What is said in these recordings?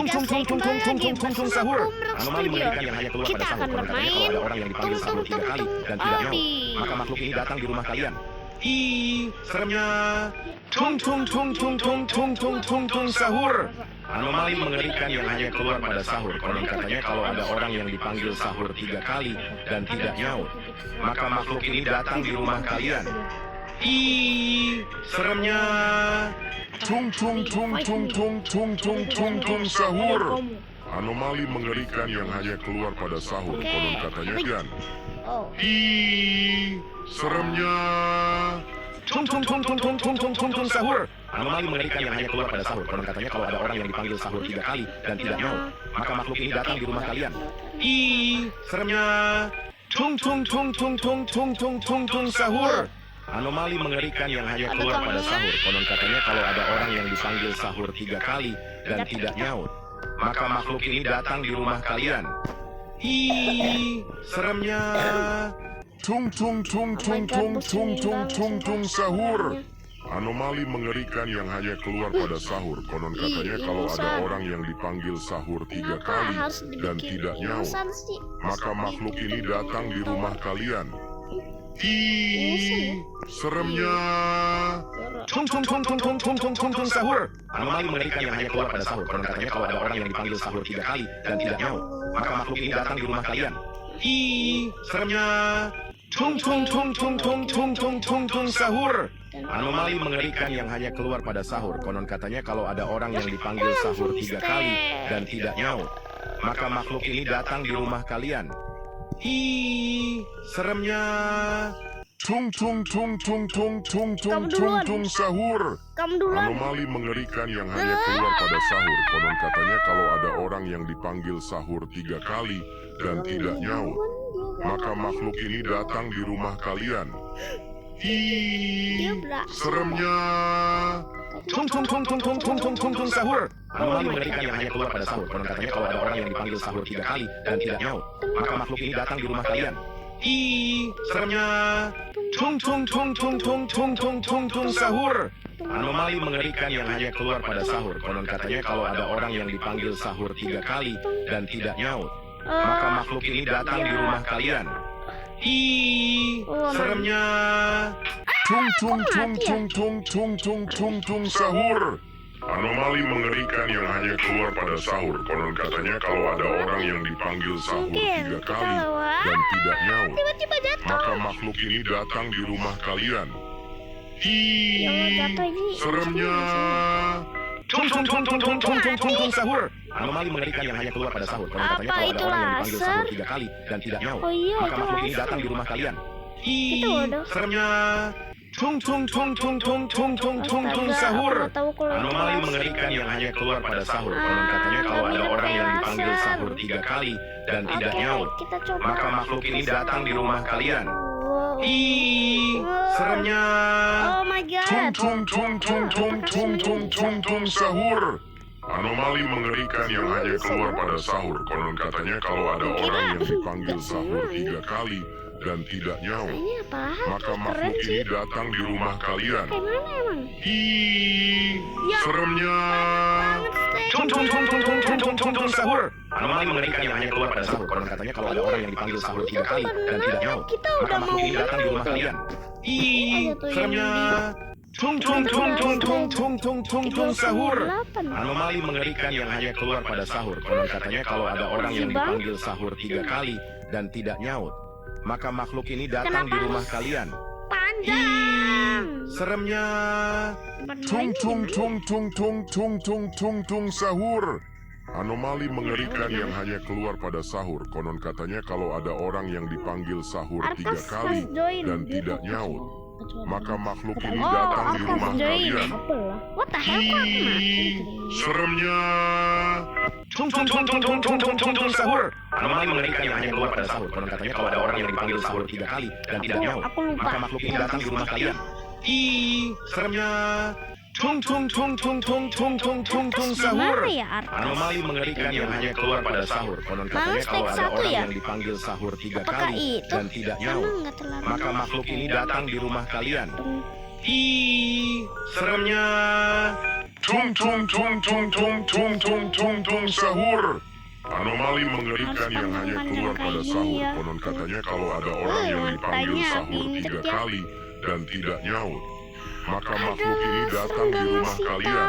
tung sahur. Anomali mengerikan yang hanya keluar pada sahur. Konon katanya kalau ada orang yang dipanggil sahur 3 kali dan tidak nyaut, maka makhluk ini datang di rumah kalian. Ih, seremnya. Tung sahur. Anomali mengerikan yang hanya keluar pada sahur. Konon katanya kalau ada orang yang dipanggil sahur 3 kali dan tidak nyaut, maka makhluk ini datang di rumah kalian. Ih, seremnya. Tung sahur. Anomali mengerikan yang hanya keluar pada sahur. Konon katanya kan. Ih, seremnya. Tung sahur. Anomali mengerikan yang hanya keluar pada sahur. Konon katanya kalau ada orang yang dipanggil sahur 3 kali dan tidak nyaut, maka makhluk ini datang di rumah kalian. Ih, seremnya. Tung sahur. Anomali mengerikan yang hanya keluar pada sahur. Konon katanya kalau ada orang yang dipanggil sahur 3 kali dan tidak nyaut, maka makhluk ini datang di rumah kalian. Ih, seremnya. Tung sahur. Anomali mengerikan yang hanya keluar pada sahur. Konon katanya kalau ada orang yang dipanggil sahur 3 kali dan tidak nyaut, maka makhluk ini datang di rumah kalian. Ih, seremnya. Tung sahur. Anomali mengerikan yang hanya keluar pada sahur. Konon katanya kalau ada orang yang dipanggil sahur 3 kali dan tidak nyaut, maka makhluk ini datang di rumah kalian. Ih, seremnya. Tung sahur. Anomali mengerikan yang hanya keluar pada sahur. Konon katanya kalau ada orang yang dipanggil sahur 3 kali dan tidak nyaut, maka makhluk ini datang di rumah kalian. Ih, seremnya. Tung sahur. Anomali mengerikan yang hanya keluar pada sahur. Konon katanya kalau ada orang yang dipanggil sahur 3 kali dan tidak nyaut, maka makhluk ini datang di rumah kalian. Ih, seremnya. Tung sahur. Anomali mengerikan yang hanya keluar pada sahur. Konon katanya kalau ada orang yang dipanggil sahur 3 kali dan tidak nyaut, maka makhluk ini datang di rumah kalian. Ih, seremnya. Tung sahur. Anomali mengerikan yang hanya keluar pada sahur. Konon katanya kalau ada orang yang dipanggil sahur 3 kali dan tidak nyaut, maka makhluk ini datang di rumah kalian. Ih, seremnya. Tung sahur. Anomali mengerikan yang hanya keluar pada sahur. Konon katanya kalau ada orang yang dipanggil sahur 3 kali dan tidak nyaut, maka makhluk ini datang di rumah kalian. Ih, seremnya. Tung sahur. Anomali mengerikan yang hanya keluar pada sahur. Konon katanya kalau ada orang yang dipanggil sahur 3 kali dan tidak nyaut, maka makhluk ini datang di rumah kalian. Ih, seremnya. Tung sahur. Anomali mengerikan yang hanya keluar pada sahur. Konon katanya kalau ada orang yang dipanggil sahur 3 kali dan tidak nyaut, maka makhluk ini datang di rumah kalian. Ih, seremnya. Oh my god. Tung sahur. Anomali mengerikan yang hanya keluar pada sahur. Konon katanya kalau ada orang yang dipanggil sahur 3 kali dan tidak nyaut, Ini apa? maka makhluk ini datang di rumah kalian. Kayak mana emang? Ih, seremnya. Tung sahur. Anomali mengerikan yang hanya keluar pada sahur. Konon katanya kalau ada orang yang dipanggil sahur 3 kali dan tidak nyaut, maka makhluk ini datang di rumah kalian. Ih, seremnya. Tung sahur. Anomali mengerikan yang hanya keluar pada sahur. Konon katanya kalau ada orang yang dipanggil sahur 3 kali dan tidak nyaut, maka makhluk ini datang di rumah kalian. Panjang. Seremnya. Tung sahur. Anomali mengerikan yang hanya keluar pada sahur. Konon katanya kalau ada orang yang dipanggil sahur 3 kali dan tidak nyaut, maka makhluk ini datang di rumah kalian. What the hell, kok aku mati? Seremnya. Tung sahur. Anomali mengerikan yang hanya keluar pada sahur. Konon katanya kalau ada orang yang dipanggil sahur 3 kali dan tidak nyaut, Aku lupa. maka makhluk ini datang di rumah kalian. Ih, seremnya. Tung sahur. Gimana ya artis? Anomali mengerikan yang hanya keluar pada sahur. Konon katanya Bang, kalau step ada 1 orang ya? yang dipanggil sahur 3 Apakah kali itu? dan tidak nyaut, Emang nggak terlalu maka makhluk ini datang di rumah kalian. Ih, seremnya. Tung tung tung tung tung tung tung tung tung sahur. Anomali mengerikan yang hanya keluar pada sahur. Konon katanya kalau ada orang yang dipanggil sahur 3 kali dan tidak nyaut, maka makhluk ini datang di rumah kalian.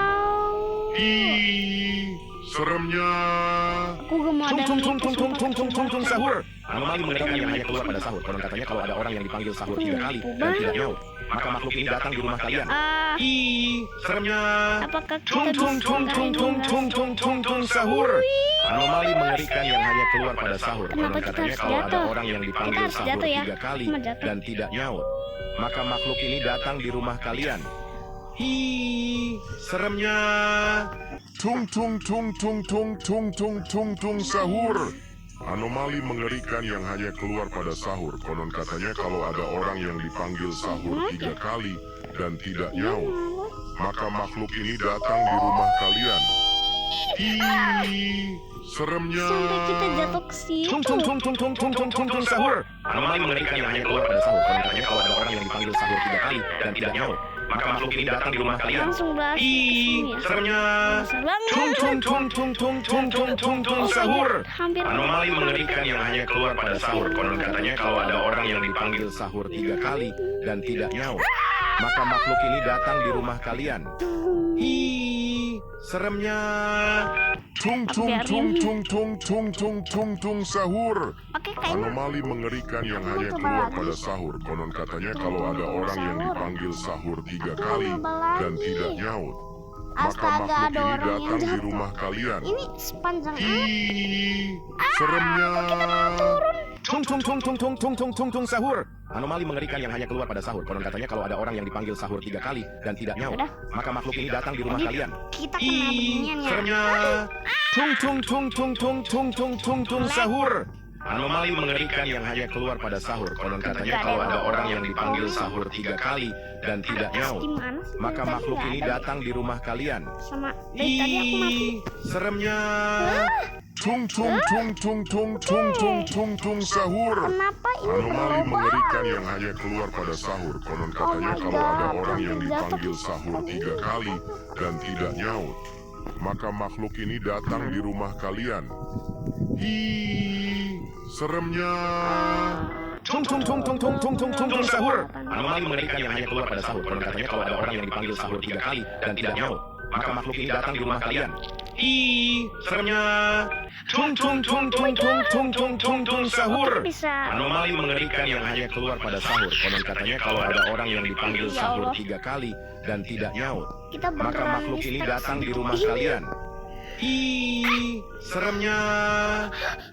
Ih, seremnya. Aku gak mau ada Tung sahur. Anomali mengerikan yang hanya keluar pada sahur. Konon katanya kalau ada orang yang dipanggil sahur 3 kali dan tidak nyaut, maka makhluk ini datang di rumah kalian. Ih, seremnya. Apakah kita Tung sahur. Anomali mengerikan yang hanya keluar pada sahur. Konon Kenapa kita katanya harus kalau ada jatuh? orang yang Kita dipanggil harus sahur jatuh ya? 3 kali Cuma jatuh. dan tidak nyaut, maka makhluk ini datang di rumah kalian. Hi, seremnya. Tung tung tung tung tung tung tung tung tung sahur. Anomali mengerikan yang hanya keluar pada sahur. Konon katanya kalau ada orang yang dipanggil sahur 3 kali dan tidak nyaut, maka makhluk ini datang di rumah kalian. Ih, seremnya. sampai kita jatuh ke situ. Tung sahur. Anomali mengerikan yang hanya keluar pada sahur. Konon katanya kalau ada orang yang dipanggil sahur 3 kali dan tidak nyaut, maka makhluk ini datang di rumah kalian. Langsung beras ke Ih, sini ya. seremnya. Besar banget. Tung sahur. Hampir Anomali mengerikan yang hanya keluar pada sahur. Konon katanya kalau ada orang yang dipanggil sahur 3 kali dan tidak nyaut, maka makhluk ini datang di rumah kalian. Hi, seremnya. Tung tung tung tung tung tung tung tung tung sahur. pakai kain. Anomali mengerikan yang hanya keluar pada sahur. Konon katanya kalau ada orang yang dipanggil sahur 3 kali dan tidak nyaut, maka Astaga, makhluk ada ini orang yang datang di jatuh. rumah kalian. Ini sepanjang apa? Ih, seremnya. Tung sahur. Anomali mengerikan yang hanya keluar pada sahur. Konon katanya kalau ada orang yang dipanggil sahur 3 kali dan tidak nyaut, Udah. maka makhluk ini datang di rumah Jadi, kalian. Kita kena beginian ya. seremnya. Tung sahur. Anomali mengerikan yang hanya keluar pada sahur. Konon katanya kalau ada orang yang dipanggil sahur 3 kali dan tidak nyaut, Gimana sih? maka Tadi makhluk nggak ini ada. datang di rumah kalian. Sama dari tadi aku mati. Ih, seremnya. Tung tung tung tung tung tung tung tung tung sahur. Kenapa ini Anomali berubah? mengerikan yang hanya keluar pada sahur. Konon katanya my kalau ada God, orang yang aku jatuh. dipanggil sahur 3 kali dan tidak nyaut, maka makhluk ini datang di rumah kalian. Ih, seremnya. Tung sahur. Anomali mengerikan yang hanya keluar pada sahur. Konon katanya kalau ada orang yang dipanggil sahur 3 kali dan tidak nyaut, maka makhluk ini datang di rumah kalian. Ih, seremnya. Sahur. Bisa. Anomali mengerikan yang hanya keluar pada sahur. Konon katanya kalau ada orang yang dipanggil Ya sahur Allah. 3 kali dan tidak nyaut, Kita maka beneran makhluk ini distraksi. datang di rumah kalian. Ih, seremnya.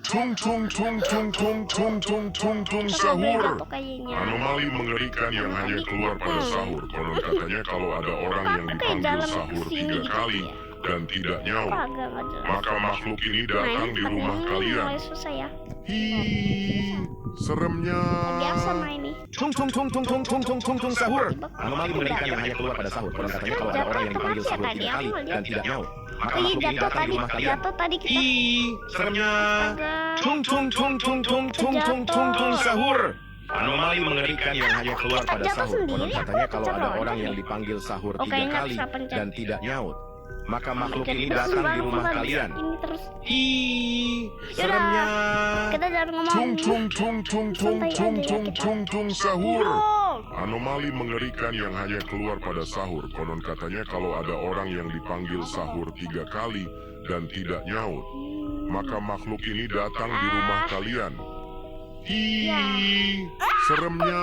Tung tung tung tung tung tung tung tung tung Kita nggak boleh sahur. jatuh kayaknya. Anomali mengerikan yang hanya keluar pada sahur. Konon katanya kalau ada orang yang Kayak dipanggil jalan sahur kesini 3 gitu kali ya. dan tidak nyaut, Agak nggak jelas. maka makhluk ini Nah, datang ini di rumah pakai kalian. mulai susah ya. Ih, seremnya. Biasa main nih. Sahur. Anomali mengerikan yang hanya keluar pada sahur. Konon katanya kalau ada orang yang dipanggil sahur 3 kali dan tidak nyaut, maka Iya, makhluk ini jatuh datang di tadi. rumah kalian. Jatuh tadi kita. Ih, seremnya. Astaga. Sahur. Anomali mengerikan yang hanya keluar pada Jatuh sahur. Konon sendiri, katanya aku kalau ada pencet orang lagi. yang dipanggil sahur Oh, 3 kayaknya kali bisa pencet. dan tidak nyaut, maka makhluk Jadi ini terus datang di banget rumah kita kalian. Ini terus. Ih, Yaudah. seremnya. Kita jangan ngomong. Tung tung tung tung tung Santai tung aja ya tung kita. tung tung sahur. Oh. Anomali mengerikan yang hanya keluar pada sahur. Konon katanya kalau ada orang yang dipanggil sahur 3 kali dan tidak nyaut, maka makhluk ini datang di rumah kalian. Ih, seremnya.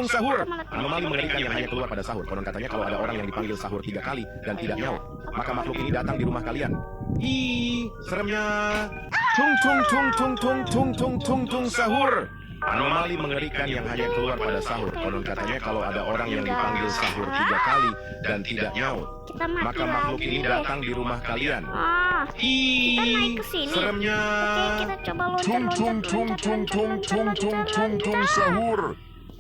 Sahur. Anomali mengerikan yang hanya keluar pada sahur. Konon katanya kalau ada orang yang dipanggil sahur 3 kali dan tidak nyaut, maka makhluk ini datang di rumah kalian. Ih, seremnya. Sahur. Anomali mengerikan yang hanya keluar pada sahur. Konon katanya kalau ada orang yang dipanggil sahur 3 kali dan tidak nyaut, Kita mati maka makhluk lagi ini deh. datang di rumah kalian. Ah, kita naik Ih, ke sini. seremnya. Oke, kita coba Tung tung tung tung tung tung tung tung tung sahur.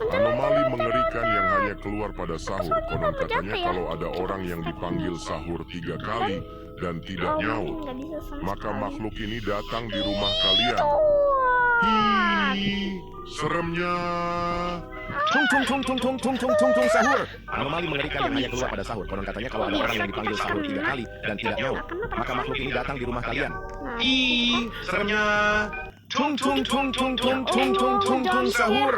Anomali mengerikan yang hanya keluar pada sahur. Konon katanya kalau ada orang yang dipanggil sahur 3 kali dan tidak nyaut, maka makhluk ini datang di rumah kalian. Wah. Hi, seremnya. Tung tung tung tung tung tung tung tung tung sahur. Anomali mengerikan yang hanya keluar pada sahur. Konon katanya kalau ada orang yang dipanggil sahur 3 kali dan tidak nyaut, maka makhluk ini datang di rumah kalian. Ih, seremnya. Tung tung tung tung tung tung tung tung tung sahur.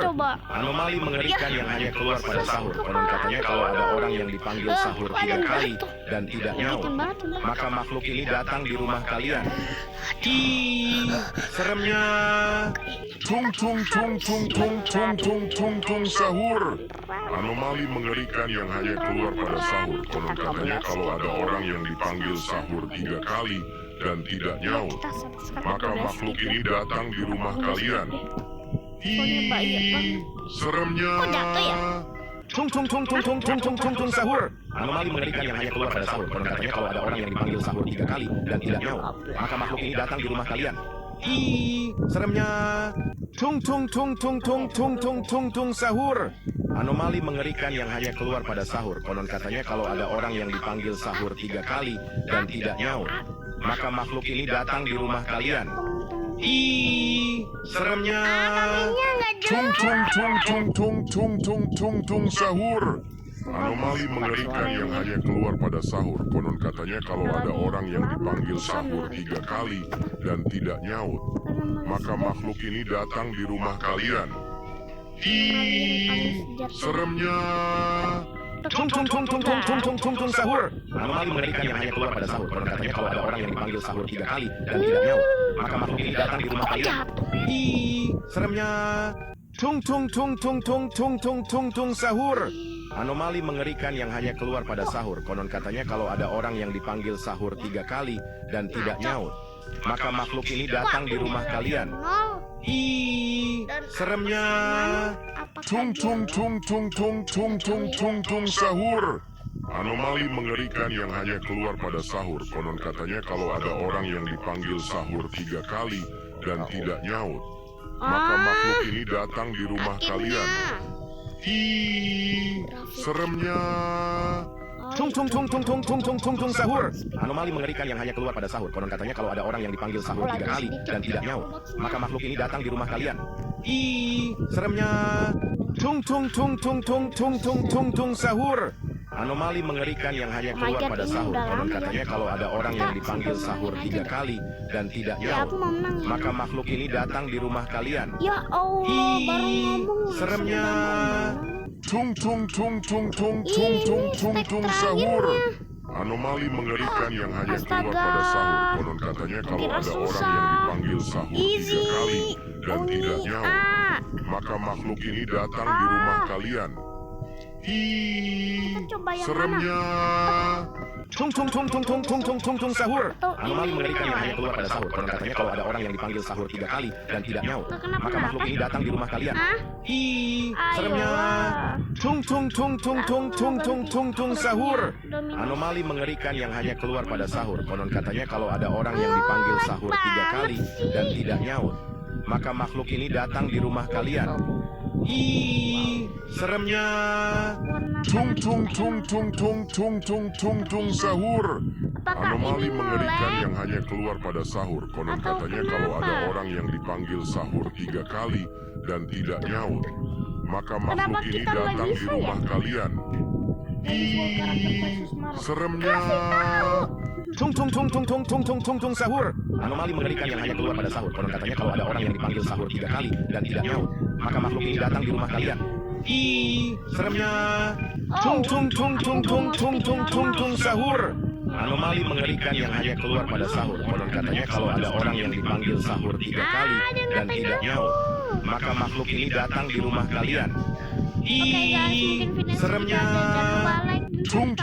Anomali mengerikan yang hanya keluar pada sahur. Konon katanya kalau ada orang yang dipanggil sahur 3 kali dan tidak nyaut, maka makhluk ini datang di rumah kalian. Ih, seremnya. Tung tung tung tung tung tung tung tung tung sahur. Anomali mengerikan yang hanya keluar pada sahur. Konon katanya kalau ada orang yang dipanggil sahur 3 kali dan tidak nyaut, maka makhluk ini datang di rumah kalian. Hi, seremnya. Tung tung tung tung tung tung tung tung tung sahur. Anomali mengerikan yang hanya keluar pada sahur. Konon katanya kalau ada orang yang dipanggil sahur 3 kali dan tidak nyaut, maka makhluk ini datang di rumah kalian. Ih, seremnya. Tung tung tung tung tung tung tung tung tung sahur. Anomali mengerikan yang hanya keluar pada sahur. Konon katanya kalau ada orang yang dipanggil sahur 3 kali dan tidak nyaut, maka makhluk ini datang di rumah kalian. Ih, seremnya. Tung tung tung tung tung tung tung tung tung sahur. Anomali mengerikan yang hanya keluar pada sahur. Konon katanya kalau ada orang yang dipanggil sahur 3 kali dan tidak nyaut, maka makhluk ini datang di rumah kalian. Ih, seremnya. Tung tung tung tung tung tung tung tung tung sahur. Anomali mengerikan yang hanya keluar pada sahur. Konon katanya kalau ada orang yang dipanggil sahur 3 kali dan tidak nyaut, maka makhluk ini datang di rumah kalian. Ih, seremnya. Tung tung tung tung tung tung tung tung tung sahur. Anomali mengerikan yang hanya keluar pada sahur. Konon katanya kalau ada orang yang dipanggil sahur 3 kali dan tidak nyaut, maka makhluk ini datang di rumah kalian. Ih, seremnya. Tung tung tung tung tung tung tung tung tung sahur. Anomali mengerikan yang hanya keluar pada sahur. Konon katanya kalau ada orang yang dipanggil sahur 3 kali dan tidak nyaut, maka makhluk ini datang di rumah kalian. Hi, seremnya. Tung tung tung tung tung tung tung tung tung sahur. Anomali mengerikan yang hanya keluar pada sahur. Konon katanya kalau ada orang yang dipanggil sahur 3 kali dan tidak nyaut, maka makhluk ini datang di rumah kalian. Ih, seremnya. Tung tung tung tung tung tung tung tung tung sahur. Anomali mengerikan yang hanya keluar pada sahur. Konon katanya kalau ada orang yang dipanggil sahur 3 kali dan tidak nyaut, maka makhluk ini datang di rumah kalian. Ya Allah, baru Ih, ngomong. seremnya. Tung tung tung tung tung tung tung tung tung sahur. Anomali mengerikan yang hanya keluar pada sahur. Konon katanya kalau ada orang yang dipanggil sahur 3 kali dan tidak nyaut, maka makhluk ini datang di rumah kalian. Hi, Coba yang seremnya. Tung tung tung tung tung tung tung tung tung sahur. Anomali mengerikan yang hanya keluar pada sahur. Konon katanya kalau ada orang yang dipanggil sahur 3 kali dan tidak nyaut, maka makhluk ini datang di rumah kalian. Ih, seremnya. Tung tung tung tung tung tung tung tung tung sahur. Anomali mengerikan yang hanya keluar pada sahur. Konon katanya kalau ada orang yang dipanggil sahur 3 kali dan tidak nyaut, maka makhluk ini datang di rumah kalian. Ih, seremnya. Tung tung tung tung tung tung tung tung tung sahur. Anomali mengerikan yang hanya keluar pada sahur. Konon katanya kalau ada orang yang dipanggil sahur 3 kali dan tidak nyaut, maka makhluk ini datang di rumah kalian. Ih, seremnya. Tung tung tung tung tung tung tung tung tung sahur. Anomali mengerikan yang hanya keluar pada sahur. Konon katanya kalau ada orang yang dipanggil sahur 3 kali dan tidak nyaut, maka makhluk ini datang di rumah kalian. Ih, seremnya. Tung tung tung tung tung tung tung tung tung sahur. Anomali mengerikan yang hanya keluar pada sahur. Konon katanya kalau ada orang yang dipanggil sahur 3 kali dan tidak nyaut, maka makhluk ini datang di rumah kalian. Ih, seremnya. Tung tung